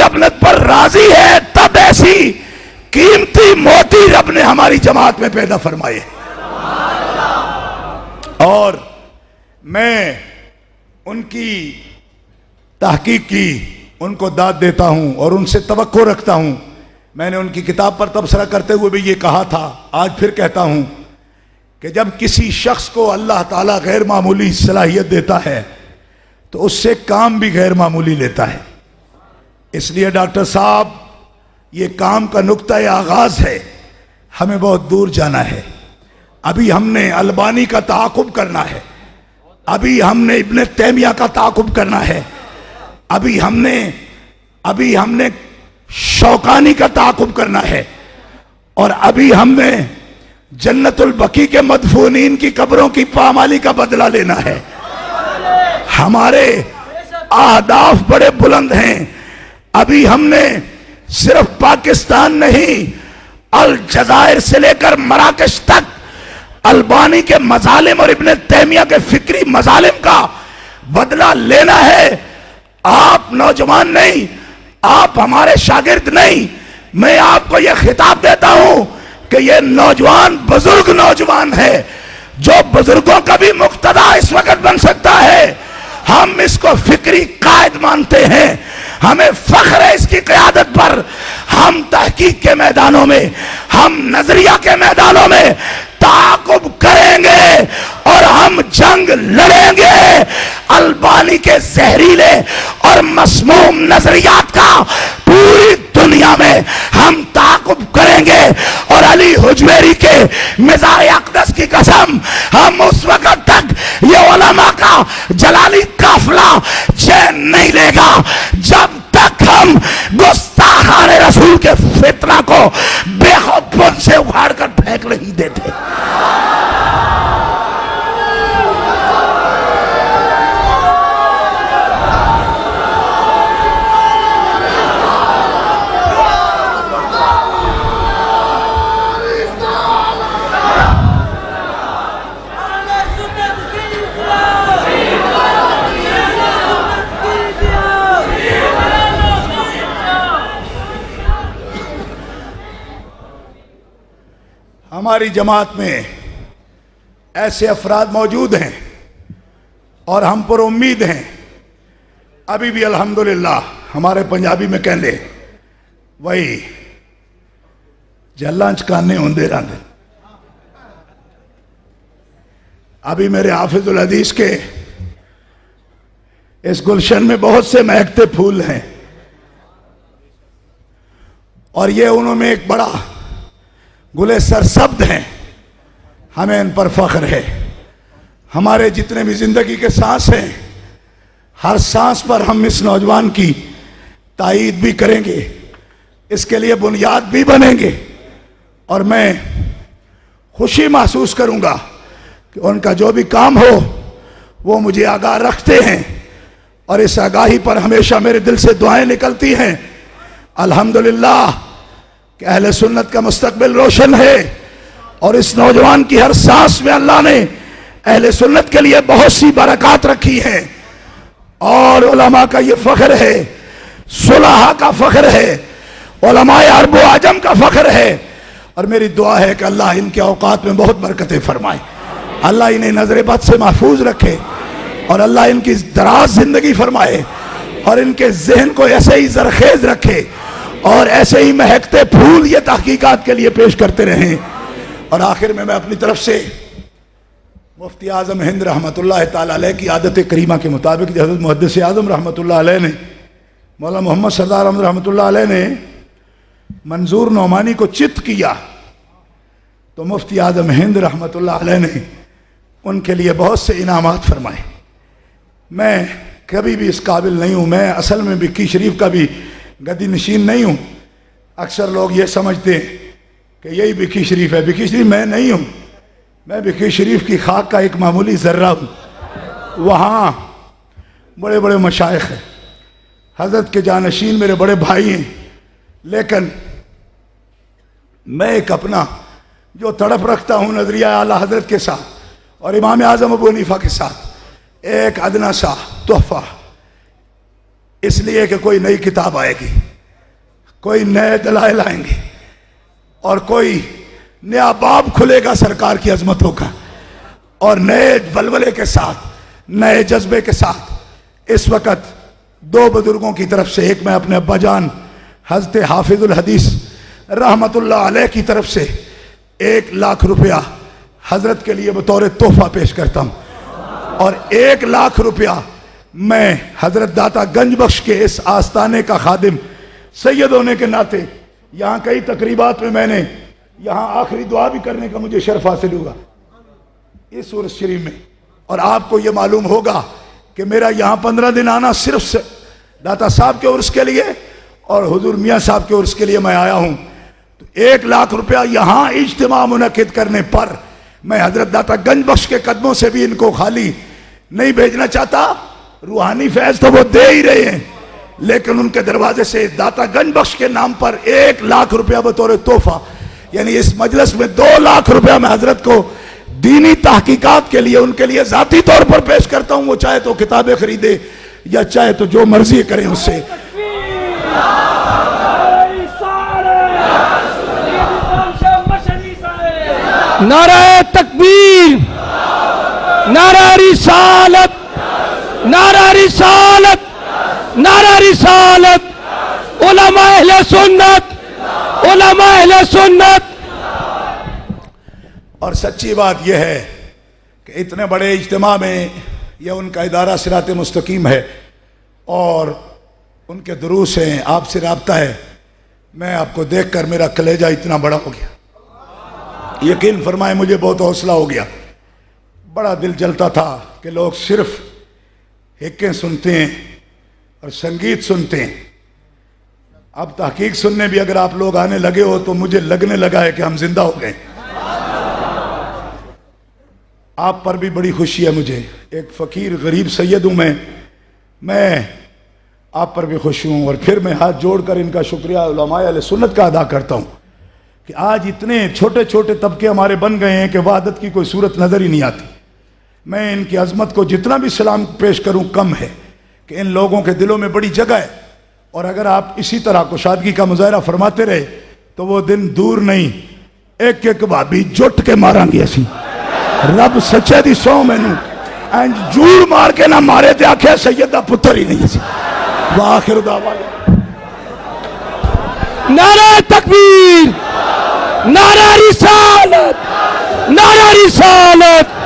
اپنت پر راضی ہے تب ایسی قیمتی موتی رب نے ہماری جماعت میں پیدا فرمائے. اور میں ان کی تحقیق کی، ان کو داد دیتا ہوں اور ان سے توقع رکھتا ہوں. میں نے ان کی کتاب پر تبصرہ کرتے ہوئے بھی یہ کہا تھا، آج پھر کہتا ہوں کہ جب کسی شخص کو اللہ تعالیٰ غیر معمولی صلاحیت دیتا ہے تو اس سے کام بھی غیر معمولی لیتا ہے. اس لیے ڈاکٹر صاحب یہ کام کا نقطہ آغاز ہے، ہمیں بہت دور جانا ہے. ابھی ہم نے البانی کا تعاقب کرنا ہے، ابھی ہم نے ابن تیمیہ کا تعاقب کرنا ہے، ابھی ہم نے شوکانی کا تعاقب کرنا ہے، اور ابھی ہم نے جنت البقیع کے مدفونین کی قبروں کی پامالی کا بدلہ لینا ہے. ہمارے اہداف بڑے بلند ہیں. ابھی ہم نے صرف پاکستان نہیں، الجزائر سے لے کر مراکش تک البانی کے مظالم اور ابن تیمیہ کے فکری مظالم کا بدلہ لینا ہے. آپ نوجوان نہیں، آپ ہمارے شاگرد نہیں، میں آپ کو یہ خطاب دیتا ہوں کہ یہ نوجوان بزرگ نوجوان ہے جو بزرگوں کا بھی مقتدی اس وقت بن سکتا ہے. ہم اس کو فکری قائد مانتے ہیں، ہمیں فخر ہے اس کی قیادت پر. ہم تحقیق کے میدانوں میں، ہم نظریہ کے میدانوں میں تعاقب کریں گے اور ہم جنگ لڑیں گے. البانی کے زہریلے اور مسموم نظریات کا پوری دنیا میں ہم تعاقب کریں گے، اور علی حجویری کے مزاح اقدس کی قسم، ہم اس وقت تک یہ علماء کا جلالی قافلہ چین نہیں لے گا جب تک ہم گستاخان رسول کے فتنہ کو بے خود پن سے اکھاڑ کر پھینک نہیں دیتے. ہماری جماعت میں ایسے افراد موجود ہیں اور ہم پر امید ہیں. ابھی بھی الحمدللہ ہمارے پنجابی میں کہنے وہی جلان چکانے ہوندے رہندے. ابھی میرے حافظ الحدیث کے اس گلشن میں بہت سے مہکتے پھول ہیں، اور یہ انہوں میں ایک بڑا گلے سرسبد ہیں. ہمیں ان پر فخر ہے. ہمارے جتنے بھی زندگی کے سانس ہیں، ہر سانس پر ہم اس نوجوان کی تائید بھی کریں گے، اس کے لیے بنیاد بھی بنیں گے. اور میں خوشی محسوس کروں گا کہ ان کا جو بھی کام ہو وہ مجھے آگاہ رکھتے ہیں، اور اس آگاہی پر ہمیشہ میرے دل سے دعائیں نکلتی ہیں. الحمدللہ کہ اہل سنت کا مستقبل روشن ہے، اور اس نوجوان کی ہر سانس میں اللہ نے اہل سنت کے لیے بہت سی برکات رکھی ہیں. اور علماء کا یہ فخر ہے، صلحاء کا فخر ہے، علماء عرب و عجم کا فخر ہے. اور میری دعا ہے کہ اللہ ان کے اوقات میں بہت برکتیں فرمائے، اللہ انہیں نظر بد سے محفوظ رکھے، اور اللہ ان کی دراز زندگی فرمائے، اور ان کے ذہن کو ایسے ہی زرخیز رکھے، اور ایسے ہی مہکتے پھول یہ تحقیقات کے لیے پیش کرتے رہیں. اور آخر میں اپنی طرف سے مفتی اعظم ہند رحمۃ اللہ تعالی علیہ کی عادت کریمہ کے مطابق، حضرت محدث اعظم رحمۃ اللہ علیہ نے، مولانا محمد سردار احمد رحمۃ اللہ علیہ نے منظور نعمانی کو چت کیا، تو مفتی اعظم ہند رحمۃ اللہ علیہ نے ان کے لیے بہت سے انعامات فرمائے. میں کبھی بھی اس قابل نہیں ہوں، میں اصل میں بکی شریف کا بھی گدی نشین نہیں ہوں. اکثر لوگ یہ سمجھتے ہیں کہ یہی بکی شریف ہے. بکی شریف میں نہیں ہوں، میں بکی شریف کی خاک کا ایک معمولی ذرہ ہوں. وہاں بڑے بڑے مشائخ ہیں، حضرت کے جانشین میرے بڑے بھائی ہیں، لیکن میں ایک اپنا جو تڑپ رکھتا ہوں نظریہ اعلیٰ حضرت کے ساتھ اور امام اعظم ابو حنیفہ کے ساتھ، ایک ادنا سا تحفہ، اس لیے کہ کوئی نئی کتاب آئے گی. کوئی نئے دلائل آئیں گے اور کوئی نیا باب کھلے گا سرکار کی عظمتوں کا، اور نئے ولولے کے ساتھ، نئے جذبے کے ساتھ۔ اس وقت دو بزرگوں کی طرف سے، ایک میں اپنے ابا جان حضرت حافظ الحدیث رحمت اللہ علیہ کی طرف سے 1,00,000 روپیہ حضرت کے لیے بطور تحفہ پیش کرتا ہوں، اور 1,00,000 روپیہ میں حضرت داتا گنج بخش کے اس آستانے کا خادم سید ہونے کے ناطے، یہاں کئی تقریبات میں نے یہاں آخری دعا بھی کرنے کا مجھے شرف حاصل ہوا اس عرس شریف میں، اور آپ کو یہ معلوم ہوگا کہ میرا یہاں 15 دن آنا صرف داتا صاحب کے عرس کے لیے اور حضور میاں صاحب کے عرس کے لیے میں آیا ہوں۔ تو 1,00,000 روپیہ یہاں اجتماع منعقد کرنے پر میں حضرت داتا گنج بخش کے قدموں سے بھی ان کو خالی نہیں بھیجنا چاہتا، روحانی فیض تو وہ دے ہی رہے ہیں، لیکن ان کے دروازے سے داتا گنج بخش کے نام پر 1,00,000 روپیہ بطور تحفہ، یعنی اس مجلس میں 2,00,000 روپیہ میں حضرت کو دینی تحقیقات کے لیے، ان کے لیے ذاتی طور پر پیش کرتا ہوں۔ وہ چاہے تو کتابیں خریدے یا چاہے تو جو مرضی کریں اس سے۔ نعرہ تکبیر، نعرہ رسالت، نعرہ رسالت، نعرہ رسالت، علماء اہل سنت، علماء اہل سنت۔ اور سچی بات یہ ہے کہ اتنے بڑے اجتماع میں یہ ان کا ادارہ صراط مستقیم ہے اور ان کے دروس ہیں، آپ سے رابطہ ہے۔ میں آپ کو دیکھ کر میرا کلیجہ اتنا بڑا ہو گیا، یقین فرمائے مجھے بہت حوصلہ ہو گیا۔ بڑا دل جلتا تھا کہ لوگ صرف حکیں سنتے ہیں اور سنگیت سنتے ہیں، اب تحقیق سننے بھی اگر آپ لوگ آنے لگے ہو تو مجھے لگنے لگا ہے کہ ہم زندہ ہو گئے۔ آپ پر بھی بڑی خوشی ہے مجھے، ایک فقیر غریب سید ہوں میں آپ پر بھی خوش ہوں، اور پھر میں ہاتھ جوڑ کر ان کا شکریہ علماء اہل سنت کا ادا کرتا ہوں کہ آج اتنے چھوٹے چھوٹے طبقے ہمارے بن گئے ہیں کہ وحدت کی کوئی صورت نظر ہی نہیں آتی۔ میں ان کی عظمت کو جتنا بھی سلام پیش کروں کم ہے کہ ان لوگوں کے دلوں میں بڑی جگہ ہے، اور اگر آپ اسی طرح کشادگی کا مظاہرہ فرماتے رہے تو وہ دن دور نہیں، ایک ایک بھابی جٹ کے مارا گیا سی، رب سچے دی سو مینوں انج جوڑ مار کے نہ مارے تے آکھے سید دا پتر ہی نہیں سی۔ وآخر دعوانا نعرہ تکبیر، نعرہ رسالت، نعرہ رسالت۔